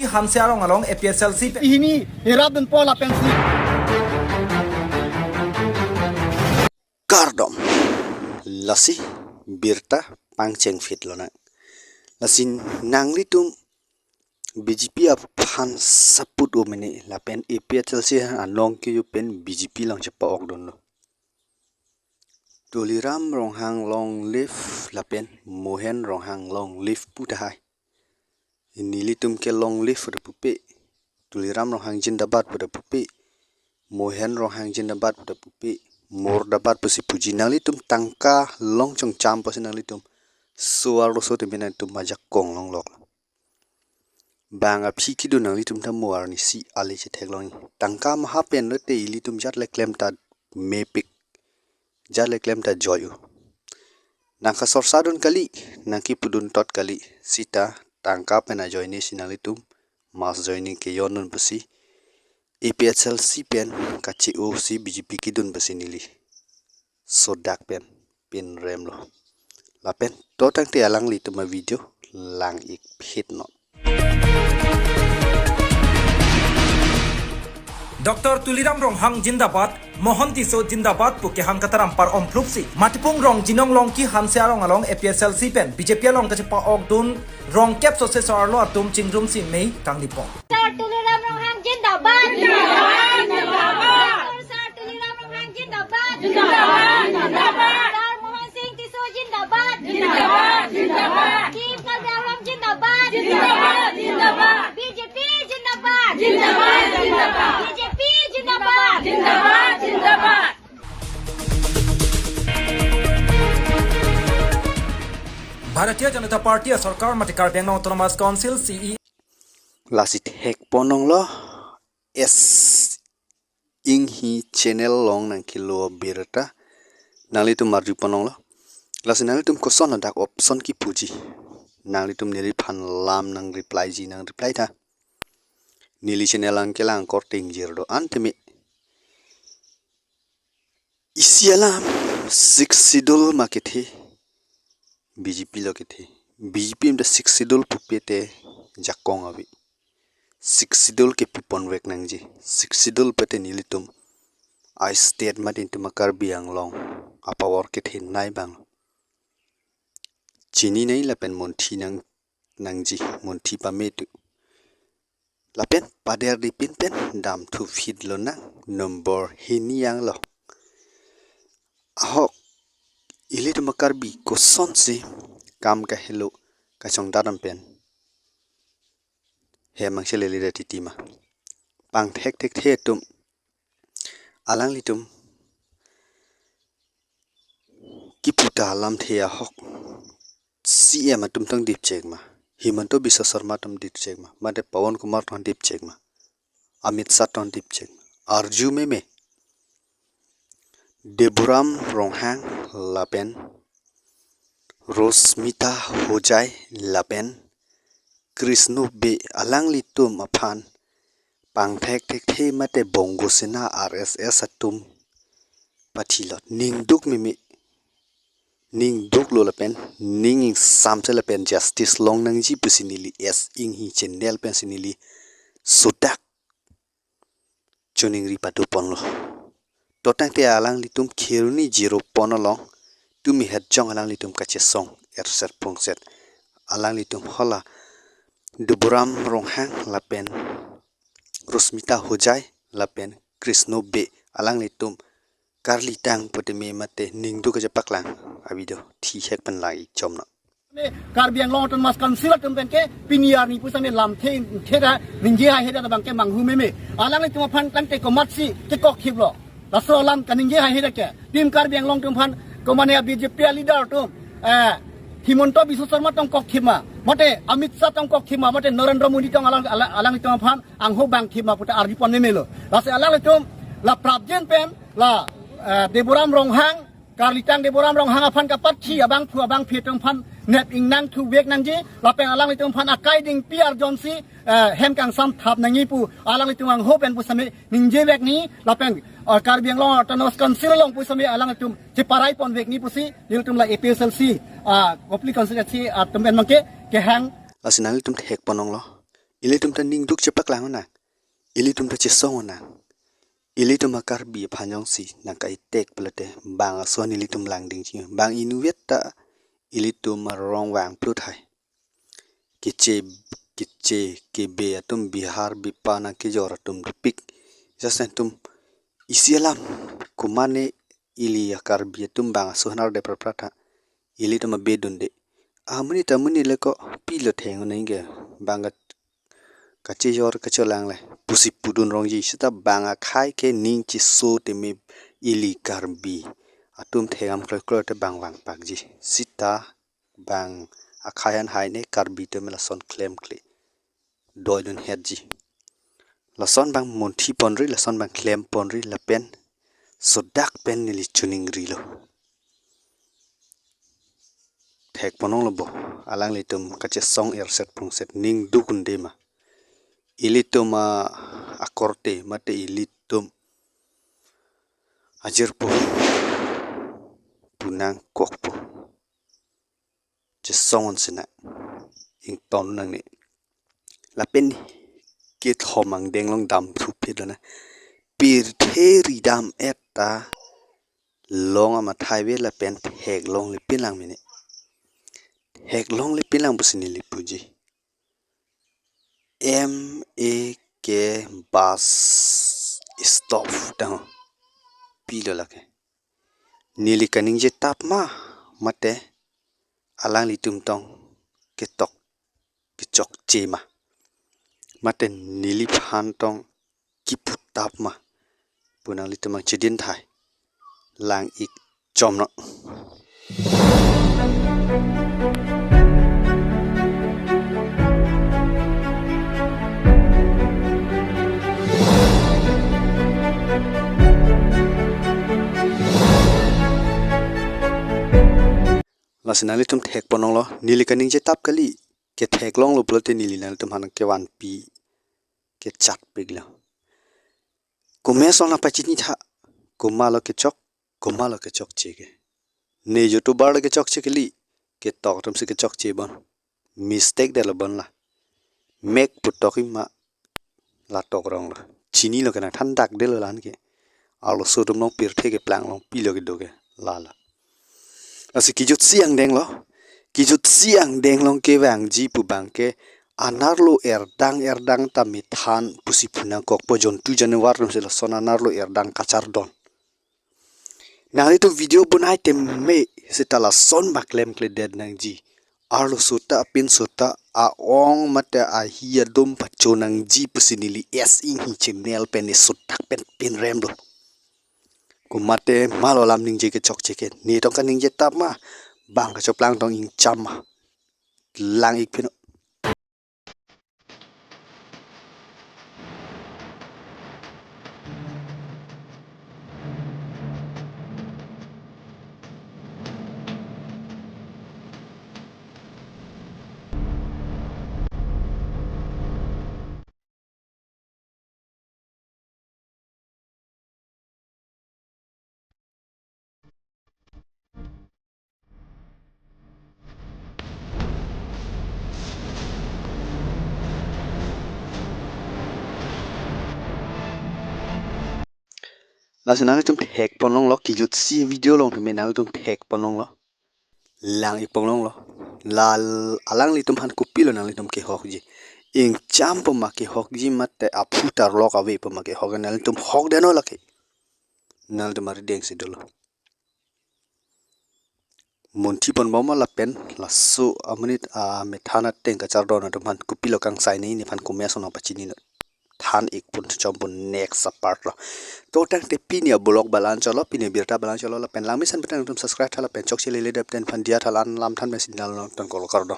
Hamse arong along APSLC ini hirap dan pola pensi Kardom lasi birta pangcheng fit lona lasin nanglitum BJP aphan saput omene lapen APSLC anong ki pen BJP lang chepa okdon lo Deboram Ronghang long live lapen mohen Ronghang long live putahai Nilitum ke long live pada pupe Deboram Ronghang jindabat pada pupe mohen Ronghang jindabat pada pupe mor dapat pasi puji nalitum tangka long chong cham pasi nalitum suar loso temena tum majak kong long lok banga phiki do nalitum ta muar ni si ali che thek long tangka ma hapen le te ilitum jat le klem ta mepik jat le klem ta joyu nangka sorsadun kali nangki pudun tot kali sita tangka pena joy ni sinalitum mas joining ke yonun pasi APSLC pen kaci si BJP kidun basinili sodak pen pin rem lo lapen totang te alang li tuma video lang ik hit not Dr. Deboram Ronghang Jindabad Mohan Tiso Jindabad puke ham kataram par om flupsi matipung rong jinong long ki hamse arong along APSLC pen BJP along kachepa okdun rong kep so se sarlo atum chingrum si mei tanglipong Deboram Ronghang Jindabad Jindabad Deboram Ronghang Jindabad Jindabad Jindabad Mohan Singh Tiso Jindabad Jindabad Jindabad Kim Deboram Jindabad Jindabad Jindabad BJP Jindabad Jindabad Jindabad BJP Jindabad Jindabad Jindabad Bharatiya Janata Party sarkar matikar Bengal Autonomous Council CE lasit hek ponong lo s inghi channel long nang kilo birta nalitum marju ponong lo lasin nalitum koson dak option ki puji nalitum nili phan lam nang reply ji nang reply tha nili channel ang kelang korting jirdo antemi isialam 6 sidul makethe BJP lo kethe BJP im da 6 sidul pupete jakong abi 6 sidul ke pupon wek nangji 6 sidul pete nilitum I state madin tumakar biang long apa worket hin nai bang chini nei lapen monthi nangji monthi pametu lapen pader dipin pen dam thu feed lo na number hiniang lo ahok ili tumakar bi koson si kam ka hello ka chong daram pen he mangshele lida titima pang thek thek the tum alang litum kiputa lam thea hok CM atum tang dip check ma himanto bisa sarma tum dip check ma mate pawan kumar ton dip check ma amit sat ton dip check arju me Deboram Ronghang lapen Rosmita hojai lapen Krisno Bey alang litum aphan pang thek thek the mate bongo sena RSS atum pathilot ning duk mimi ning duk lo lapen ning samse lapen justice long nangji pusinili s ing hi channel pen sinili sodak chuning ri patu ponlo totang te alang litum khiruni 0 ponolo tumi het jong alang litum kache song erser pongset alang litum hola Deboram Ronghang lapen Rosmita hojai lapen Krisno Bey alang litum karli tang poteme mate ningdu ka japaklang abido thi hek pan lai chomna karbiang long ton mas council tum ke piniar ni pusame lam thera ningje ha heda bangke manghu meme alang ni tum phan kan te komatsi ke kok khiblo laso lam kaningje ha heda ke tim karbiang long tum phan komane BJP leader tum Himonto Biswa Sharma tong kok khima mate Amit Shah tong kok khima mate Narendra Modi tong alang tong phan angho bang khima puta arji pon melo lase alang tum la prabjen pen la Deboram Ronghang karlitang Deboram Ronghang aphan kapat chi abang thu abang phe tong phan net ing nang thu wek nang ji lapeng alang tong phan akai ding PR Jonsi hem kang sam thap nangi pu alang tum ang ho pen pu same ningje wek ni lapeng karbiang long autonomous council long pu same alang tum je parai pon wek ni pu si dil tum la APSLC kopli constituency tum ben mangke ke hang lasinali tum thek ponong lo Ilitum ta ning duk cepak lang na. Ilitum ta cesong na. Ilitum akar bi phanyong si nang kai tek pelate bang aswan ilitum lang ding chi. Bang inuvet ta ilitum rong wang plut hai. Kiche kebe atum bihar bipana ke joratum dupik. Jasentum isialam kumane ili akar bi atum bang aswan ar de prata. Ilitum bedunde. Amuni tamuni leko pilot hengo nenge bangat kache jor kacholang le pusi pudun rongji sita banga khai ke ning chi so te me ili karbi atum thegam kro te bang wang pakji sita bang akhayan hai ne karbi te mela son claim kle doidun hedji la son bang monthi ponri la son bang claim ponri la pen sodak pen nili chuning rilo thek ponong lobo alang litum kache song set pung set ning dukun de ma ilitum akorte mate ilitum ajirpo punang kokpo jesongon sina ing ton nang ni lapen ke thomang denglong dam thupi dona pir theri dam eta long ama thaiwe lapen hek long le pinlang mine hek long le pinlang busini lipuji M.A.K. bus stop dang pilo lake nili kaning je tap ma mate alang li tum tong ke tok ke chok che ma mate nili phan tong ki put tap ma punang li tum chedin thai lang ik chom no lasinali tum thek ponong lo nili kaning je tap kali ke thek long lo plote nili nal tum han ke wan pi ke chat pigla kume so na pachini tha kumalo ke chok chege ne jo to bar ke chok chekeli ke tok tum se ke chok che bon mistake de lo bon la mek putoki ma la tok rong la chini lo kana than dak de lo lan ke alo so tum no pir the ke plang long pi lo ke do ke la asi kijut siang deng long ke wang ji pu bang ke anarlo erdang tamithan pusi puna kok po jon tu januar rum sela son anarlo erdang kachar don na itu video bunai tem me setala son baklem kle dead nang ji arlo sota pin sota a ong mate a hiya dom pacho nang ji pusi nili s ing hi chimnel pen sotak pen rem do kumate malo lam ning je ke chok cheke ni tong kan ning je tap ma bang ka choplang tong ing cham ma lang ik pino lasinang tum thek ponong lo kijut si video long me nang tum thek ponong lo lang ik ponong lo lal alang li tum han kupilo nang li tum ke hok ji ing cham po ma ke hok ji mate a phutar lo ka we po ma ke hok nang tum hok de no la ke nang tum ari deng si dolo monthi pon boma la pen la su amunit a methana teng ka char don tum han kupilo kang sai nei ni phan kumya sono pachini no than ik pun chom pun next part lo to tang te pinia blog balan cholo pinia birta balan cholo la pen lami san petang tum subscribe thala pen chok chile le dep ten phan dia thalan lam than me signal no tan kol kar do